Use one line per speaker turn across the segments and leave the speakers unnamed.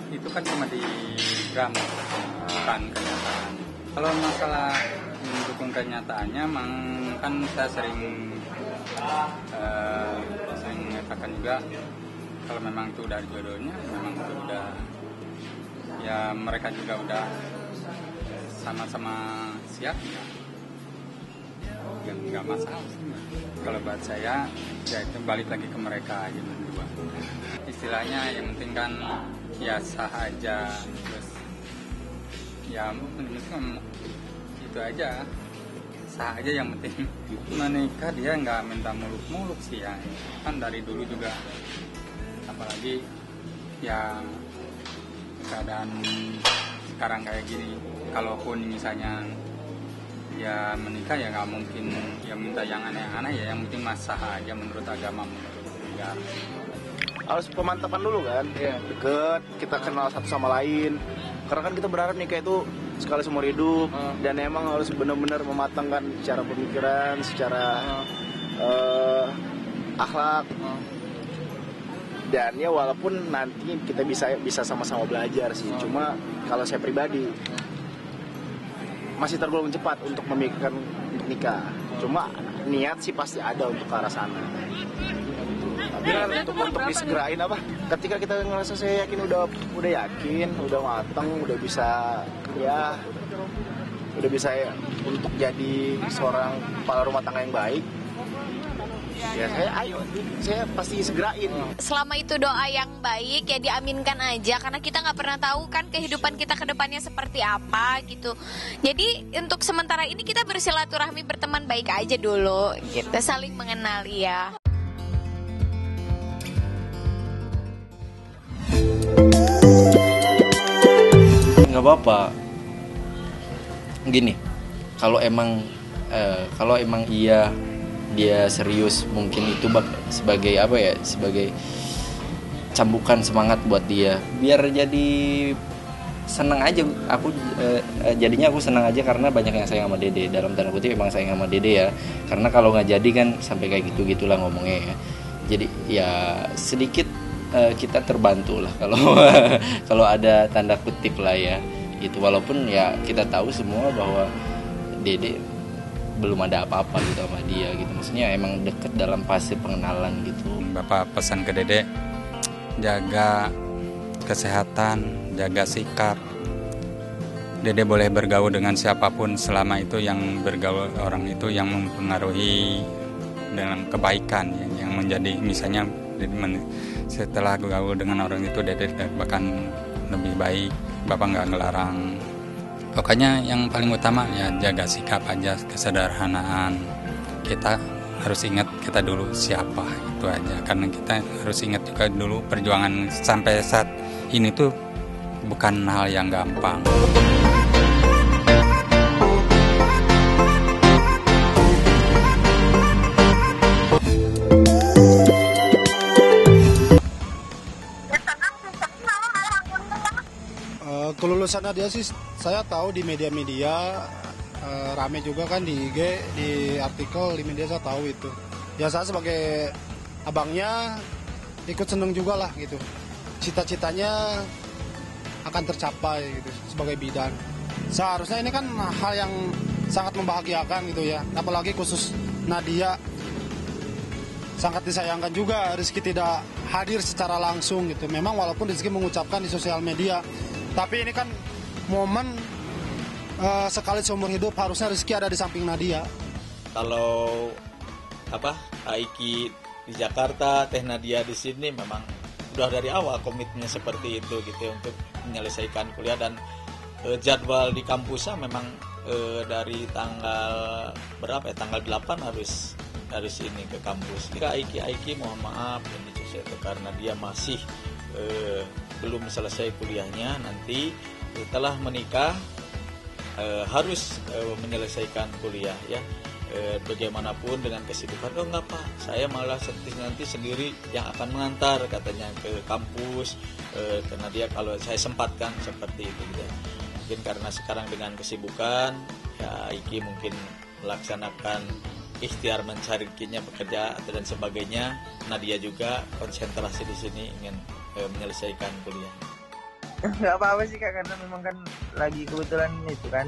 itu kan cuma di drama, bukan kenyataan. Kalau masalah mendukung kenyataannya, memang kan saya sering mengatakan juga kalau memang itu udah jodohnya, memang itu udah ya mereka juga udah sama-sama siap ya nggak masalah. Kalau buat saya ya itu balik lagi ke mereka aja berdua. Istilahnya yang penting kan ya sah aja, terus ya mungkin itu aja, sah aja yang penting. Menikah dia nggak minta muluk-muluk sih ya, kan dari dulu juga, apalagi ya keadaan sekarang kayak gini, kalaupun misalnya ya menikah ya nggak mungkin ya minta yang aneh-aneh ya, yang penting sah aja menurut agama, menurut negara.
Harus pemantapan dulu kan, deket, kita kenal satu sama lain. Karena kan kita berharap nikah itu sekali seumur hidup, dan emang harus benar-benar mematangkan secara pemikiran, secara akhlak. Dan ya walaupun nanti kita bisa sama-sama belajar sih, cuma kalau saya pribadi masih tergolong cepat untuk memikirkan untuk nikah. Cuma niat sih pasti ada untuk ke arah sana. Tapi kan untuk disegerain apa? Ketika kita ngerasa saya yakin udah yakin, udah matang, udah bisa ya, udah bisa ya, untuk jadi seorang kepala rumah tangga yang baik. Ya saya pasti segerain.
Selama itu doa yang baik ya diaminkan aja, karena kita nggak pernah tahu kan kehidupan kita ke depannya seperti apa gitu. Jadi untuk sementara ini kita bersilaturahmi, berteman baik aja dulu gitu, saling mengenali ya.
Nggak apa-apa. Gini, kalau emang dia serius, mungkin itu sebagai apa ya, sebagai cambukan semangat buat dia, biar jadi senang aja. Jadinya aku senang aja karena banyak yang sayang sama Dede, dalam tanda kutip emang sayang sama Dede ya, karena kalau nggak jadi kan sampai kayak gitulah ngomongnya ya. Jadi ya sedikit kita terbantu lah kalau ada tanda kutip lah ya itu, walaupun ya kita tahu semua bahwa Dede belum ada apa-apa gitu sama dia gitu, maksudnya emang deket dalam fase pengenalan gitu.
Bapak pesan ke Dede, jaga kesehatan, jaga sikap. Dede boleh bergaul dengan siapapun selama itu yang bergaul orang itu yang mempengaruhi dengan kebaikan ya, yang menjadi misalnya setelah bergaul dengan orang itu Dede bahkan lebih baik. Bapak nggak ngelarang. Pokoknya yang paling utama ya jaga sikap aja, kesederhanaan. Kita harus ingat kita dulu siapa, itu aja. Karena kita harus ingat juga dulu perjuangan sampai saat ini tuh bukan hal yang gampang.
Kelulusannya dia sih saya tahu di media-media, rame juga kan di IG, di artikel di media saya tahu itu. Ya saya sebagai abangnya ikut seneng juga lah gitu. Cita-citanya akan tercapai gitu sebagai bidan. Seharusnya ini kan hal yang sangat membahagiakan gitu ya. Apalagi khusus Nadia, sangat disayangkan juga Rizky tidak hadir secara langsung gitu. Memang walaupun Rizky mengucapkan di sosial media, tapi ini kan momen sekali seumur hidup, harusnya Rizky ada di samping Nadia.
Kalau Aiki di Jakarta, Teh Nadia di sini, memang udah dari awal komitmennya seperti itu gitu untuk menyelesaikan kuliah, dan jadwal di kampusnya memang dari tanggal berapa ya, tanggal 8 harus ini ke kampus. Aiki mohon maaf ini itu karena dia masih belum selesai kuliahnya, nanti setelah menikah harus menyelesaikan kuliah ya. Bagaimanapun dengan kesibukan, enggak Pak, saya malah nanti sendiri yang akan mengantar katanya ke kampus, karena dia kalau saya sempatkan seperti itu gitu. Mungkin karena sekarang dengan kesibukan ya Iki mungkin melaksanakan ikhtiar mencari rezekinya, bekerja dan sebagainya. Nadia juga konsentrasi di sini ingin menyelesaikan kuliah.
Nggak apa-apa sih Kak, karena memang kan lagi kebetulan itu kan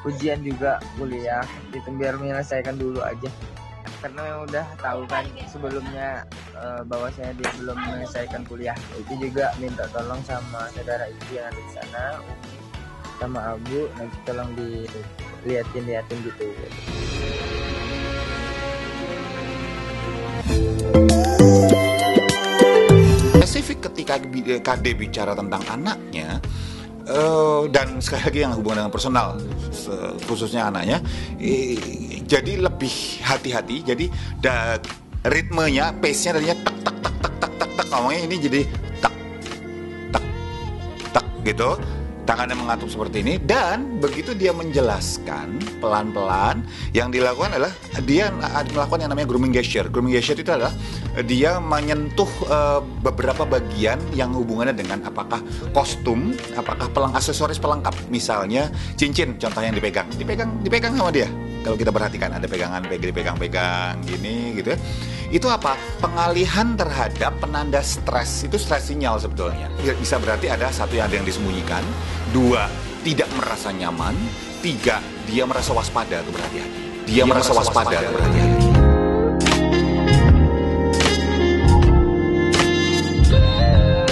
ujian juga kuliah, itu biar menyelesaikan dulu aja. Karena memang udah tahu kan sebelumnya bahwasanya dia belum menyelesaikan kuliah. Itu juga minta tolong sama saudara ibu yang ada di sana, Umi sama Abu, nanti tolong diliatin gitu.
Spesifik ketika KD bicara tentang anaknya, dan sekali lagi yang hubungan dengan personal, khususnya anaknya, jadi lebih hati-hati. Jadi ritmenya, pace-nya tadinya tak tak tak tak tak tak tak, ngomongnya ini jadi tak tak tak gitu. Tangannya mengatur seperti ini, dan begitu dia menjelaskan pelan-pelan, yang dilakukan adalah dia melakukan yang namanya grooming gesture. Grooming gesture itu adalah dia menyentuh beberapa bagian yang hubungannya dengan apakah kostum, apakah aksesoris pelengkap, misalnya cincin, contoh yang dipegang sama dia. Kalau kita perhatikan ada dipegang-pegang gini gitu ya. Itu apa? Pengalihan terhadap penanda stres. Itu stres sinyal sebetulnya. Bisa berarti ada satu yang ada yang disembunyikan, 2 tidak merasa nyaman, 3 dia merasa waspada atau berhati-hati. Dia merasa waspada atau berhati-hati.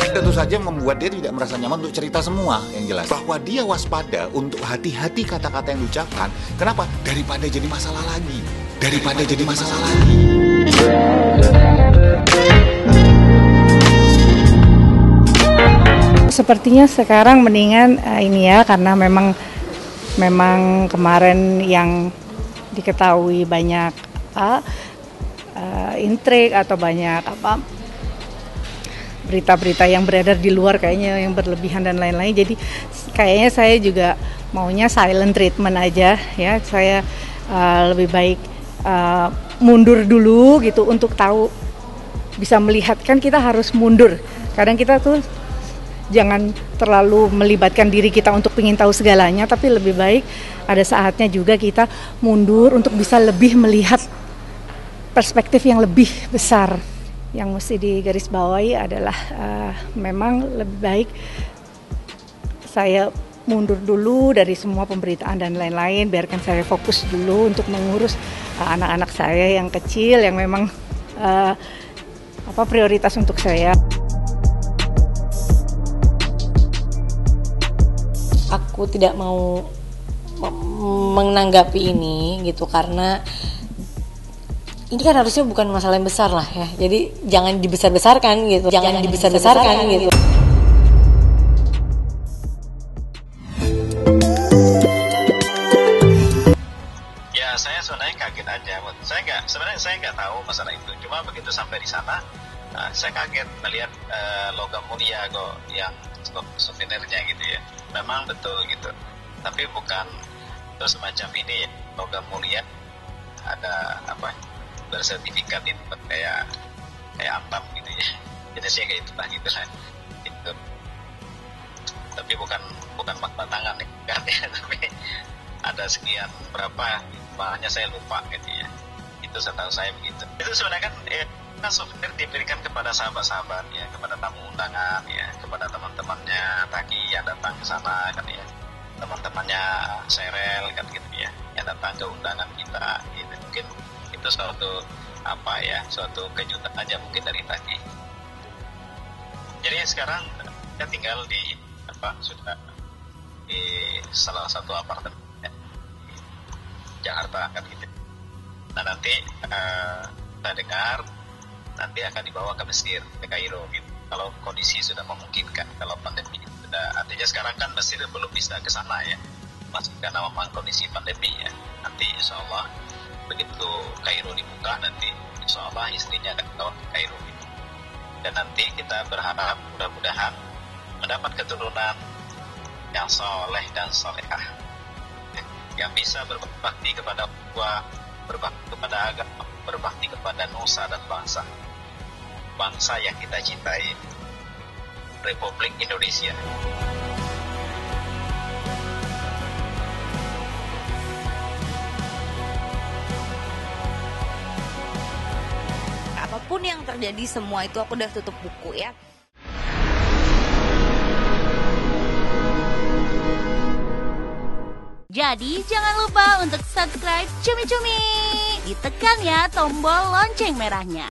Tentu saja membuat dia tidak merasa nyaman untuk cerita semua, yang jelas bahwa dia waspada untuk hati-hati kata-kata yang diucapkan. Kenapa? Daripada jadi masalah lagi.
Sepertinya sekarang mendingan ini ya, karena memang kemarin yang diketahui banyak intrik atau banyak berita-berita yang beredar di luar kayaknya yang berlebihan dan lain-lain. Jadi kayaknya saya juga maunya silent treatment aja ya. Saya lebih baik mundur dulu gitu untuk tahu, bisa melihat, kan kita harus mundur. Kadang kita tuh jangan terlalu melibatkan diri kita untuk ingin tahu segalanya, tapi lebih baik ada saatnya juga kita mundur untuk bisa lebih melihat perspektif yang lebih besar. Yang mesti digarisbawahi adalah memang lebih baik saya mundur dulu dari semua pemberitaan dan lain-lain, biarkan saya fokus dulu untuk mengurus anak-anak saya yang kecil yang memang prioritas untuk saya.
Aku tidak mau menanggapi ini gitu, karena ini kan harusnya bukan masalah yang besar lah ya. Jadi jangan dibesar-besarkan gitu. Gitu.
Ya, saya sebenarnya kaget aja. Sebenarnya saya nggak tahu masalah itu. Cuma begitu sampai di sana, saya kaget melihat logam mulia kok yang souvenirnya gitu ya. Memang betul gitu. Tapi bukan terus semacam ini ya, logam mulia ada bersertifikat itu kayak amplop gitu ya, jenisnya kayak itu lah gitu lah itu. Tapi bukan batangan kan ya, tapi ada sekian berapa, bahannya saya lupa gitu ya. Itu setahu saya begitu. Itu sebenarnya kan souvenir diberikan kepada sahabat-sahabat ya, kepada tamu undangan ya, kepada teman-temannya Taki yang datang ke sana kan ya, teman-temannya Serel kan gitu ya, yang datang ke undangan kita gitu. Mungkin itu suatu kejutan aja mungkin dari Taki. Jadi sekarang kita tinggal sudah di salah satu apartemen ya, di Jakarta kan gitu. Nah nanti kita dengar nanti akan dibawa ke Mesir, ke Kairo gitu. Kalau kondisi sudah memungkinkan, kalau pandemi sudah, artinya sekarang kan Mesir belum bisa ke sana ya, masih karena memang kondisi pandemi ya. Nanti insya Allah begitu Kairo dibuka, nanti insya Allah istrinya akan dibawa ke Kairo gitu. Dan nanti kita berharap mudah-mudahan mendapat keturunan yang soleh dan solehah, yang bisa berbakti kepada Allah, berbakti kepada agama, berbakti kepada nusa dan bangsa yang kita cintai, Republik Indonesia.
Apapun yang terjadi, semua itu aku udah tutup buku ya. Jadi jangan lupa untuk subscribe Cumi Cumi. Ditekan ya tombol lonceng merahnya.